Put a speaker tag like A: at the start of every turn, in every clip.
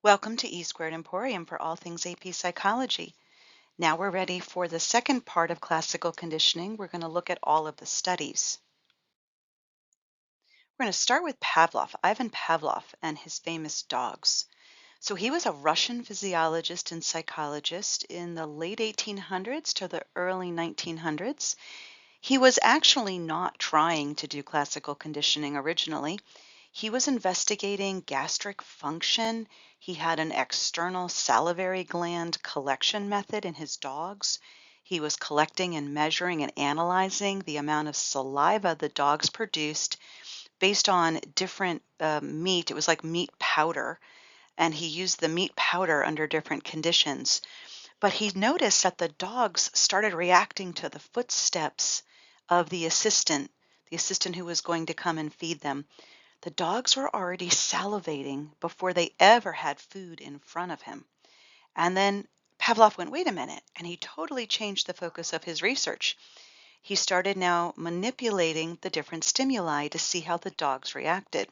A: Welcome to E Squared Emporium for all things AP Psychology. Now we're ready for the second part of classical conditioning. We're going to look at all of the studies. We're going to start with Pavlov, Ivan Pavlov, and his famous dogs. So he was a Russian physiologist and psychologist in the late 1800s to the early 1900s. He was actually not trying to do classical conditioning originally. He was investigating gastric function. He had an external salivary gland collection method in his dogs. He was collecting and measuring and analyzing the amount of saliva the dogs produced based on different meat. It was like meat powder, and he used the meat powder under different conditions. But he noticed that the dogs started reacting to the footsteps of the assistant who was going to come and feed them. The dogs were already salivating before they ever had food in front of him. And then Pavlov went, wait a minute, and he totally changed the focus of his research. He started now manipulating the different stimuli to see how the dogs reacted.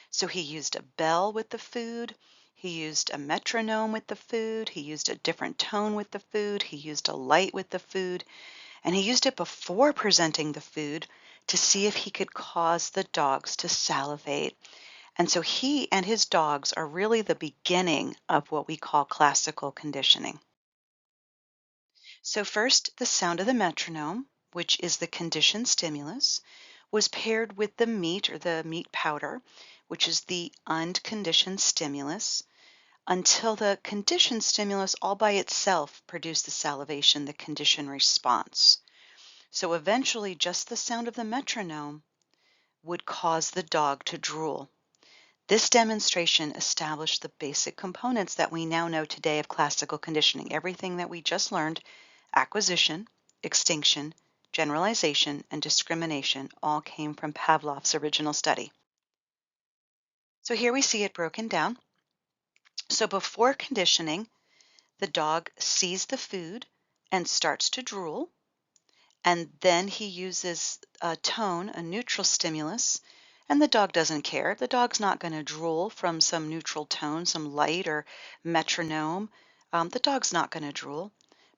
A: So he used a bell with the food, he used a metronome with the food, he used a different tone with the food, he used a light with the food, and he used it before presenting the food to see if he could cause the dogs to salivate. And so he and his dogs are really the beginning of what we call classical conditioning. So first, the sound of the metronome, which is the conditioned stimulus, was paired with the meat or the meat powder, which is the unconditioned stimulus, until the conditioned stimulus all by itself produced the salivation, the conditioned response. So eventually, just the sound of the metronome would cause the dog to drool. This demonstration established the basic components that we now know today of classical conditioning. Everything that we just learned, acquisition, extinction, generalization, and discrimination, all came from Pavlov's original study. So here we see it broken down. So before conditioning, the dog sees the food and starts to drool, and then he uses a tone, a neutral stimulus, and the dog doesn't care. The dog's not going to drool from some neutral tone, some light or metronome. The dog's not going to drool.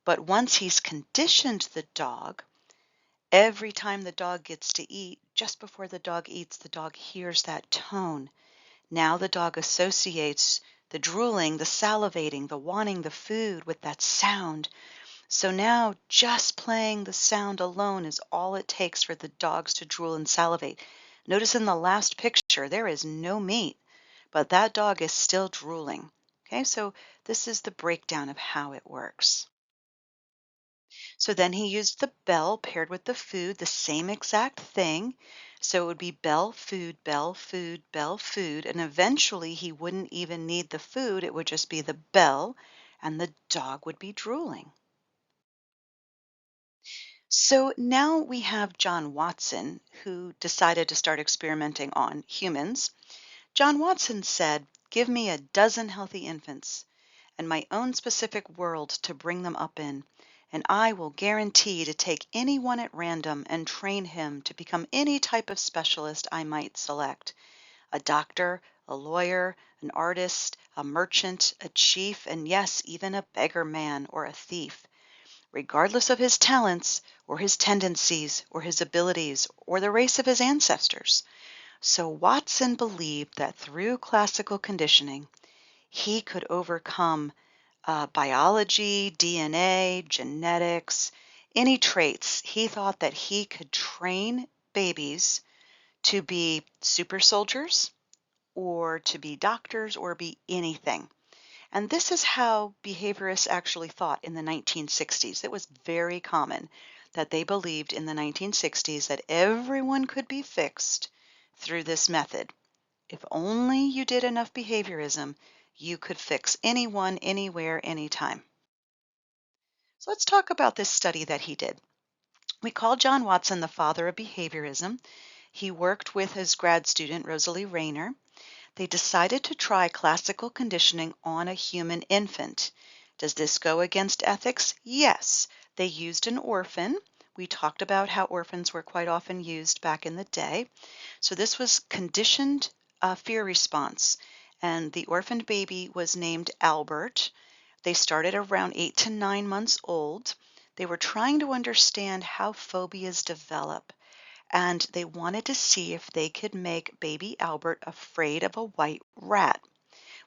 A: But once he's conditioned the dog, every time the dog gets to eat, just before the dog eats, the dog hears that tone. Now the dog associates the drooling, the salivating, the wanting the food with that sound. So now just playing the sound alone is all it takes for the dogs to drool and salivate. Notice in the last picture, there is no meat, but that dog is still drooling. Okay, so this is the breakdown of how it works. So then he used the bell paired with the food, the same exact thing. So it would be bell, food, bell, food, bell, food. And eventually he wouldn't even need the food. It would just be the bell and the dog would be drooling. So now we have John Watson, who decided to start experimenting on humans. John Watson said, "Give me a dozen healthy infants and my own specific world to bring them up in, and I will guarantee to take any one at random and train him to become any type of specialist I might select: a doctor, a lawyer, an artist, a merchant, a chief, and yes, even a beggar man or a thief, regardless of his talents or his tendencies or his abilities or the race of his ancestors." So Watson believed that through classical conditioning, he could overcome biology, DNA, genetics, any traits. He thought that he could train babies to be super soldiers or to be doctors or be anything. And this is how behaviorists actually thought in the 1960s. It was very common that they believed in the 1960s that everyone could be fixed through this method. If only you did enough behaviorism, you could fix anyone, anywhere, anytime. So let's talk about this study that he did. We call John Watson the father of behaviorism. He worked with his grad student, Rosalie Rayner. They decided to try classical conditioning on a human infant. Does this go against ethics? Yes. They used an orphan. We talked about how orphans were quite often used back in the day. So this was conditioned fear response. and the orphaned baby was named Albert. They started around 8 to 9 months old. They were trying to understand how phobias develop, and they wanted to see if they could make baby Albert afraid of a white rat.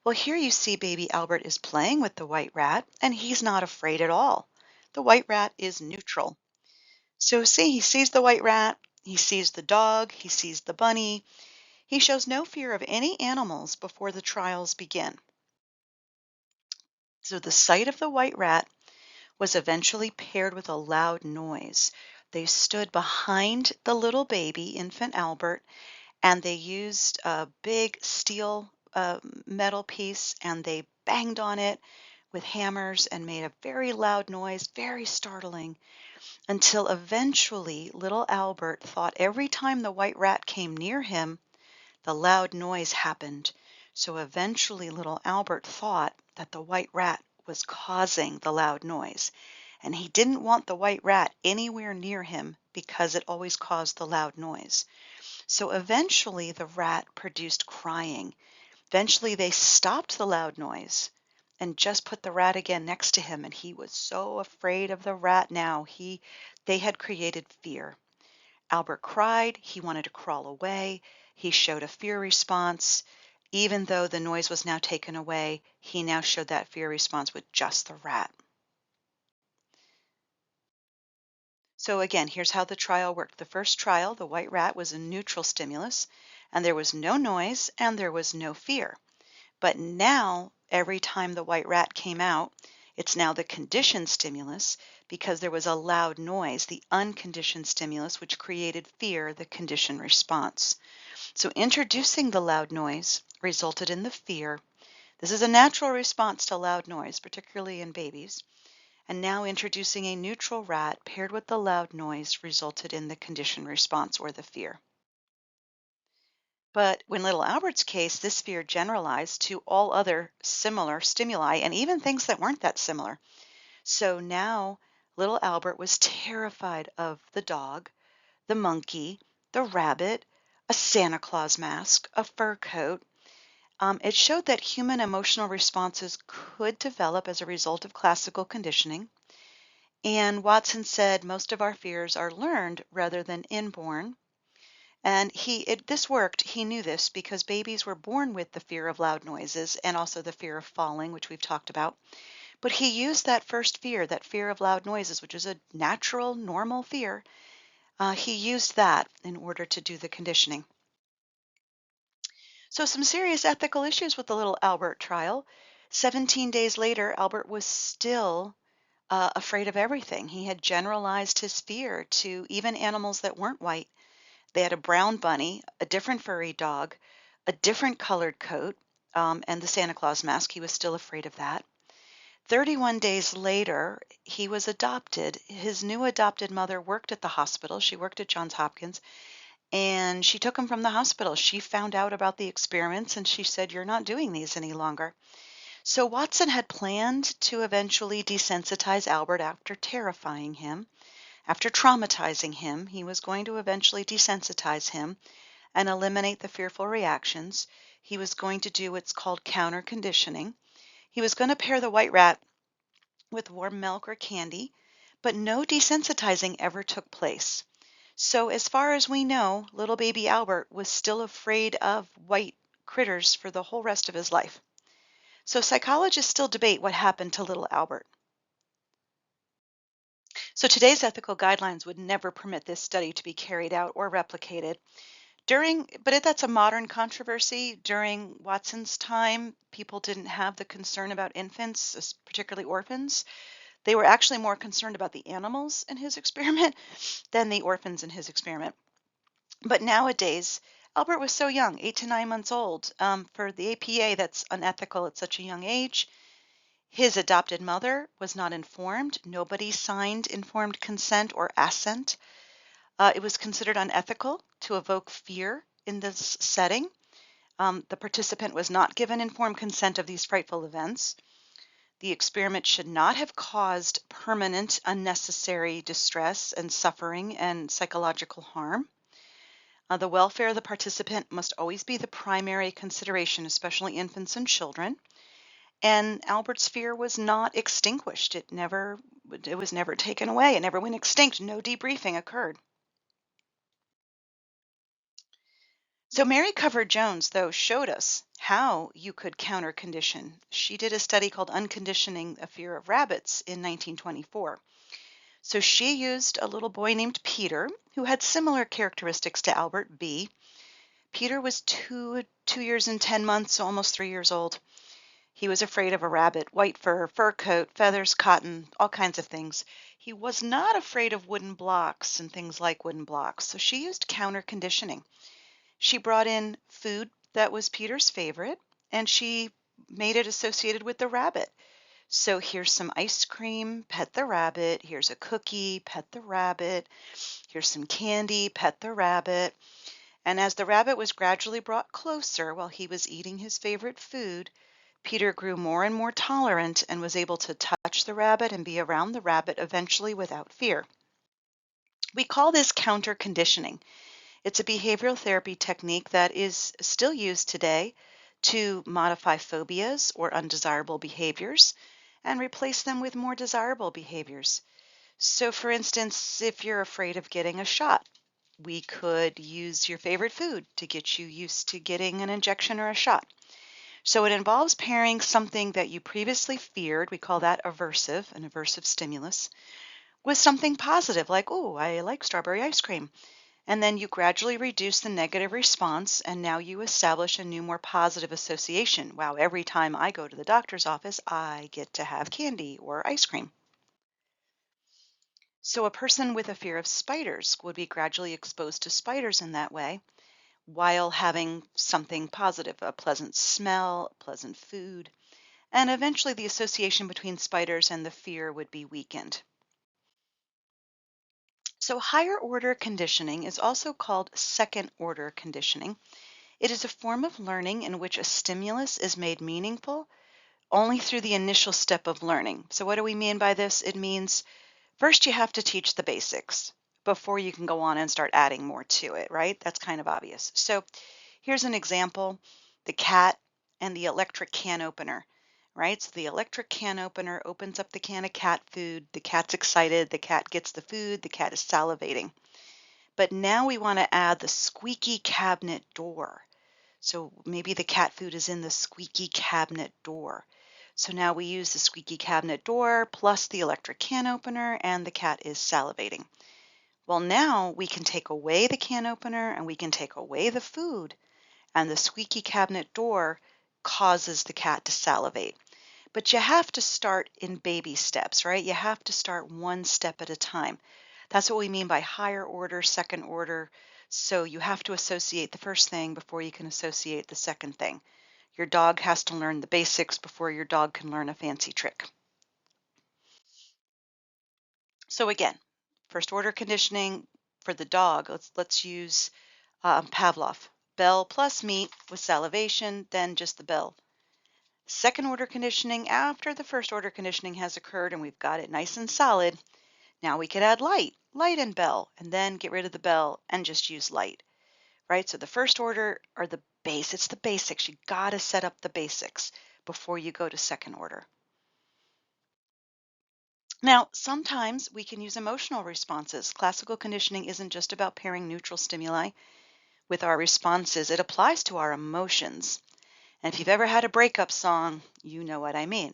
A: Well, here you see baby Albert is playing with the white rat, and he's not afraid at all. The white rat is neutral. So see, he sees the white rat, he sees the dog, he sees the bunny. He shows no fear of any animals before the trials begin. So the sight of the white rat was eventually paired with a loud noise. They stood behind the little baby, infant Albert, and they used a big steel metal piece and they banged on it with hammers and made a very loud noise, very startling, until eventually little Albert thought every time the white rat came near him, the loud noise happened. So eventually little Albert thought that the white rat was causing the loud noise, and he didn't want the white rat anywhere near him because it always caused the loud noise. So eventually the rat produced crying. Eventually they stopped the loud noise and just put the rat again next to him, and he was so afraid of the rat now. They had created fear. Albert cried, he wanted to crawl away, he showed a fear response. Even though the noise was now taken away, he now showed that fear response with just the rat. So again, here's how the trial worked. The first trial, the white rat was a neutral stimulus, and there was no noise and there was no fear. But now, every time the white rat came out, it's now the conditioned stimulus because there was a loud noise, the unconditioned stimulus, which created fear, the conditioned response. So introducing the loud noise resulted in the fear. This is a natural response to loud noise, particularly in babies. And now introducing a neutral rat paired with the loud noise resulted in the conditioned response or the fear. But in little Albert's case, this fear generalized to all other similar stimuli and even things that weren't that similar. So now little Albert was terrified of the dog, the monkey, the rabbit, a Santa Claus mask, a fur coat. It showed that human emotional responses could develop as a result of classical conditioning. And Watson said most of our fears are learned rather than inborn. And this worked. He knew this because babies were born with the fear of loud noises and also the fear of falling, which we've talked about. But he used that first fear, that fear of loud noises, which is a natural, normal fear. He used that in order to do the conditioning. So some serious ethical issues with the little Albert trial. 17 days later, Albert was still afraid of everything. He had generalized his fear to even animals that weren't white. They had a brown bunny, a different furry dog, a different colored coat, and the Santa Claus mask. He was still afraid of that. 31 days later, he was adopted. His new adopted mother worked at the hospital. She worked at Johns Hopkins, and she took him from the hospital. She found out about the experiments, and she said, "You're not doing these any longer." So Watson had planned to eventually desensitize Albert after terrifying him. After traumatizing him, he was going to eventually desensitize him and eliminate the fearful reactions. He was going to do what's called counter conditioning. He was going to pair the white rat with warm milk or candy, but no desensitizing ever took place. So as far as we know, little baby Albert was still afraid of white critters for the whole rest of his life. So psychologists still debate what happened to little Albert. So today's ethical guidelines would never permit this study to be carried out or replicated. But that's a modern controversy. During Watson's time, people didn't have the concern about infants, particularly orphans. They were actually more concerned about the animals in his experiment than the orphans in his experiment. But nowadays, Albert was so young, 8 to 9 months old. For the APA, that's unethical at such a young age. His adopted mother was not informed. Nobody signed informed consent or assent. It was considered unethical to evoke fear in this setting. The participant was not given informed consent of these frightful events. The experiment should not have caused permanent unnecessary distress and suffering and psychological harm. The welfare of the participant must always be the primary consideration, especially infants and children. And Albert's fear was not extinguished. It was never taken away. It never went extinct. No debriefing occurred. So Mary Cover Jones, though, showed us how you could counter condition. She did a study called Unconditioning a Fear of Rabbits in 1924. So she used a little boy named Peter, who had similar characteristics to Albert B. Peter was two years and 10 months, so almost 3 years old. He was afraid of a rabbit, white fur, fur coat, feathers, cotton, all kinds of things. He was not afraid of wooden blocks and things like wooden blocks. So she used counter conditioning. She brought in food that was Peter's favorite, and she made it associated with the rabbit. So here's some ice cream, pet the rabbit. Here's a cookie, pet the rabbit. Here's some candy, pet the rabbit. And as the rabbit was gradually brought closer while he was eating his favorite food, Peter grew more and more tolerant and was able to touch the rabbit and be around the rabbit eventually without fear. We call this counter conditioning. It's a behavioral therapy technique that is still used today to modify phobias or undesirable behaviors and replace them with more desirable behaviors. So, for instance, if you're afraid of getting a shot, we could use your favorite food to get you used to getting an injection or a shot. So it involves pairing something that you previously feared, we call that aversive, an aversive stimulus, with something positive like, oh, I like strawberry ice cream. And then you gradually reduce the negative response, and now you establish a new, more positive association. Wow, every time I go to the doctor's office, I get to have candy or ice cream. So a person with a fear of spiders would be gradually exposed to spiders in that way while having something positive, a pleasant smell, pleasant food, and eventually the association between spiders and the fear would be weakened. So higher order conditioning is also called second order conditioning. It is a form of learning in which a stimulus is made meaningful only through the initial step of learning. So what do we mean by this? It means first you have to teach the basics before you can go on and start adding more to it, right? That's kind of obvious. So here's an example, the cat and the electric can opener, right? So the electric can opener opens up the can of cat food. The cat's excited. The cat gets the food. The cat is salivating. But now we want to add the squeaky cabinet door. So maybe the cat food is in the squeaky cabinet door. So now we use the squeaky cabinet door plus the electric can opener, and the cat is salivating. Well, now we can take away the can opener and we can take away the food, and the squeaky cabinet door causes the cat to salivate. But you have to start in baby steps, right? You have to start one step at a time. That's what we mean by higher order, second order. So you have to associate the first thing before you can associate the second thing. Your dog has to learn the basics before your dog can learn a fancy trick. So again, first order conditioning for the dog, let's use Pavlov. Bell plus meat with salivation, then just the bell. Second order conditioning, after the first order conditioning has occurred and we've got it nice and solid, now we could add light and bell, and then get rid of the bell and just use light, right? So the first order are the base, it's the basics. You got to set up the basics before you go to second order. Now, sometimes we can use emotional responses. Classical conditioning isn't just about pairing neutral stimuli with our responses. It applies to our emotions. And if you've ever had a breakup song, you know what I mean.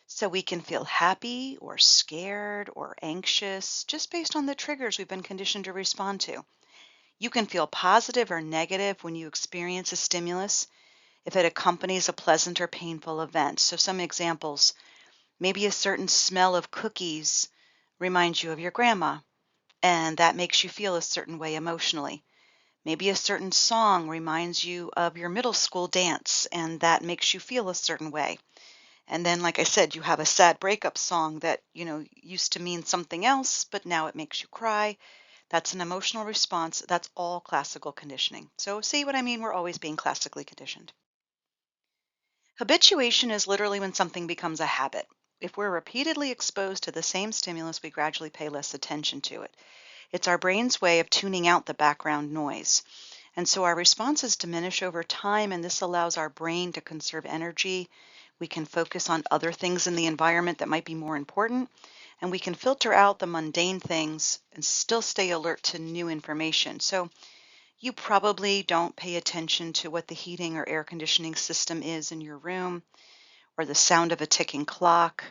A: So we can feel happy or scared or anxious just based on the triggers we've been conditioned to respond to. You can feel positive or negative when you experience a stimulus if it accompanies a pleasant or painful event. So some examples, maybe a certain smell of cookies reminds you of your grandma, and that makes you feel a certain way emotionally. Maybe a certain song reminds you of your middle school dance, and that makes you feel a certain way. And then, like I said, you have a sad breakup song that, used to mean something else, but now it makes you cry. That's an emotional response. That's all classical conditioning. So see what I mean? We're always being classically conditioned. Habituation is literally when something becomes a habit. If we're repeatedly exposed to the same stimulus, we gradually pay less attention to it. It's our brain's way of tuning out the background noise. And so our responses diminish over time, and this allows our brain to conserve energy. We can focus on other things in the environment that might be more important, and we can filter out the mundane things and still stay alert to new information. So you probably don't pay attention to what the heating or air conditioning system is in your room or the sound of a ticking clock.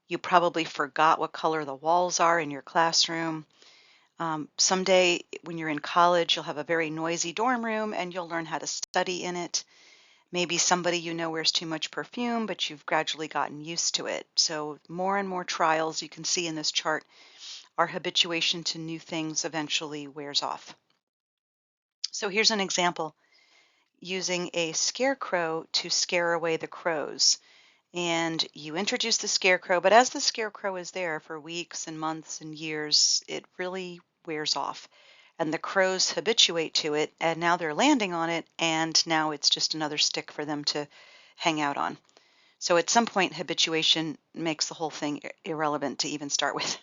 A: You probably forgot what color the walls are in your classroom. Someday when you're in college, you'll have a very noisy dorm room and you'll learn how to study in it. Maybe somebody you know wears too much perfume, but you've gradually gotten used to it. So more and more trials you can see in this chart, our habituation to new things eventually wears off. So here's an example using a scarecrow to scare away the crows. And you introduce the scarecrow, but as the scarecrow is there for weeks and months and years, it really wears off. And the crows habituate to it, and now they're landing on it, and now it's just another stick for them to hang out on. So at some point, habituation makes the whole thing irrelevant to even start with.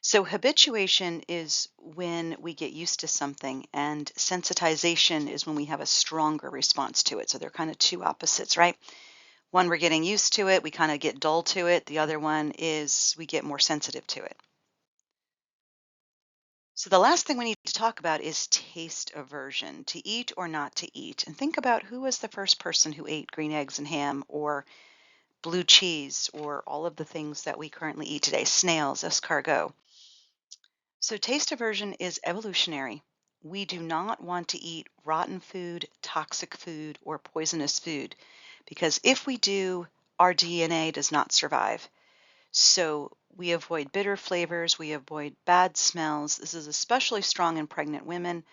A: So habituation is when we get used to something, and sensitization is when we have a stronger response to it. So they're kind of two opposites, right? One, we're getting used to it, we kind of get dull to it. The other one is we get more sensitive to it. So the last thing we need to talk about is taste aversion, to eat or not to eat. And think about who was the first person who ate green eggs and ham or blue cheese or all of the things that we currently eat today, snails, escargot. So taste aversion is evolutionary. We do not want to eat rotten food, toxic food, or poisonous food because if we do, our DNA does not survive. So we avoid bitter flavors, we avoid bad smells. This is especially strong in pregnant women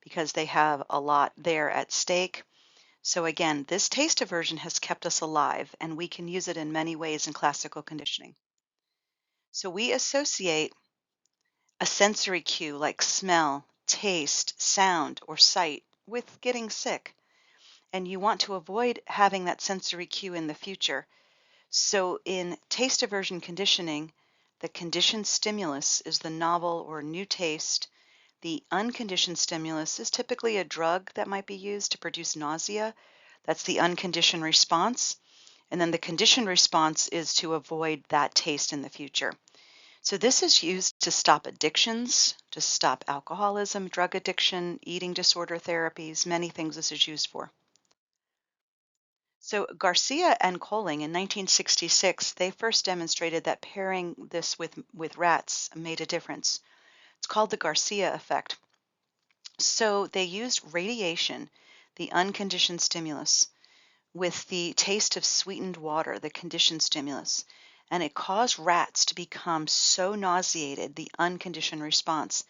A: because they have a lot there at stake. So again, this taste aversion has kept us alive, and we can use it in many ways in classical conditioning. So we associate a sensory cue like smell, taste, sound, or sight with getting sick. And you want to avoid having that sensory cue in the future. So in taste aversion conditioning, the conditioned stimulus is the novel or new taste. The unconditioned stimulus is typically a drug that might be used to produce nausea. That's the unconditioned response. And then the conditioned response is to avoid that taste in the future. So this is used to stop addictions, to stop alcoholism, drug addiction, eating disorder therapies, many things this is used for. So Garcia and Colling in 1966, they first demonstrated that pairing this with rats made a difference. It's called the Garcia effect. So they used radiation, the unconditioned stimulus, with the taste of sweetened water, the conditioned stimulus, and it caused rats to become so nauseated, the unconditioned response,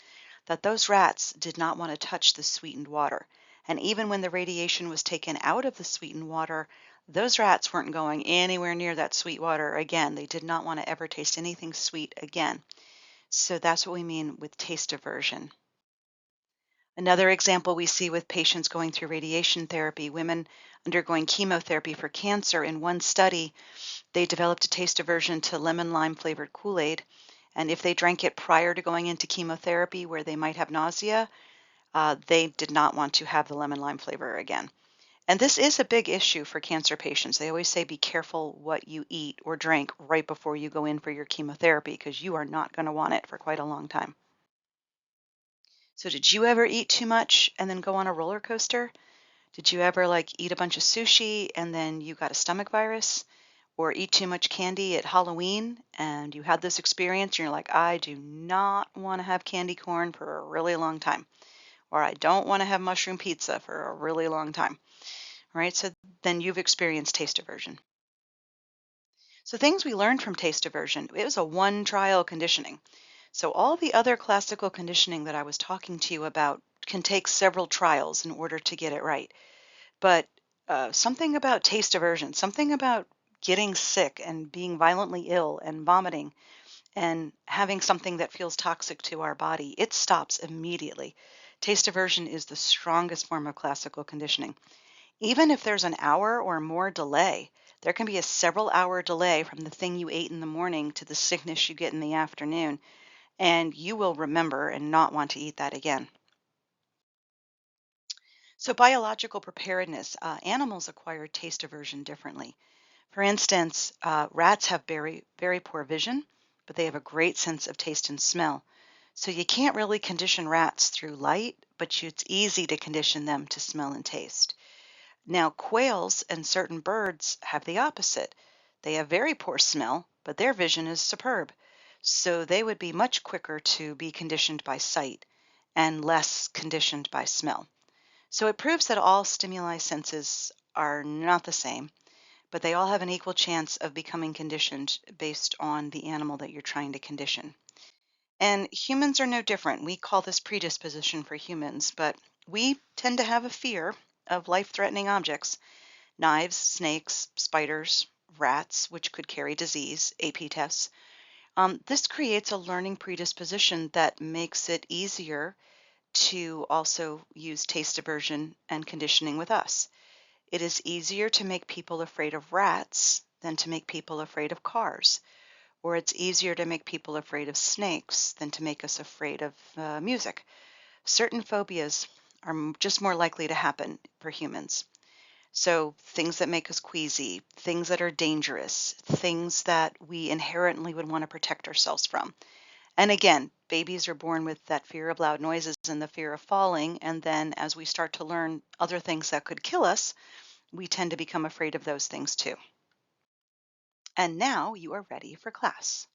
A: that those rats did not want to touch the sweetened water. And even when the radiation was taken out of the sweetened water, those rats weren't going anywhere near that sweet water again. They did not want to ever taste anything sweet again. So that's what we mean with taste aversion. Another example we see with patients going through radiation therapy, women undergoing chemotherapy for cancer. In one study, they developed a taste aversion to lemon lime flavored Kool-Aid. And if they drank it prior to going into chemotherapy where they might have nausea, they did not want to have the lemon lime flavor again. And this is a big issue for cancer patients. They always say be careful what you eat or drink right before you go in for your chemotherapy because you are not going to want it for quite a long time. So did you ever eat too much and then go on a roller coaster? Did you ever eat a bunch of sushi and then you got a stomach virus? Or eat too much candy at Halloween and you had this experience and you're like, I do not want to have candy corn for a really long time. Or I don't want to have mushroom pizza for a really long time. Right? So then you've experienced taste aversion. So things we learned from taste aversion, it was a one trial conditioning. So all the other classical conditioning that I was talking to you about can take several trials in order to get it right. But something about taste aversion, something about getting sick and being violently ill and vomiting and having something that feels toxic to our body, it stops immediately. Taste aversion is the strongest form of classical conditioning. Even if there's an hour or more delay, there can be a several hour delay from the thing you ate in the morning to the sickness you get in the afternoon. and you will remember and not want to eat that again. So, biological preparedness, animals acquire taste aversion differently. For instance, rats have very, very poor vision, but they have a great sense of taste and smell. So you can't really condition rats through light, but it's easy to condition them to smell and taste. Now, quails and certain birds have the opposite. They have very poor smell, but their vision is superb. So they would be much quicker to be conditioned by sight and less conditioned by smell. So it proves that all stimuli senses are not the same, but they all have an equal chance of becoming conditioned based on the animal that you're trying to condition. And humans are no different. We call this predisposition for humans, but we tend to have a fear of life-threatening objects: knives, snakes, spiders, rats, which could carry disease, AP tests. This creates a learning predisposition that makes it easier to also use taste aversion and conditioning with us. It is easier to make people afraid of rats than to make people afraid of cars, or it's easier to make people afraid of snakes than to make us afraid of music. Certain phobias are just more likely to happen for humans. So, things that make us queasy, things that are dangerous, things that we inherently would want to protect ourselves from. And again, babies are born with that fear of loud noises and the fear of falling. And then as we start to learn other things that could kill us, we tend to become afraid of those things too. And now you are ready for class.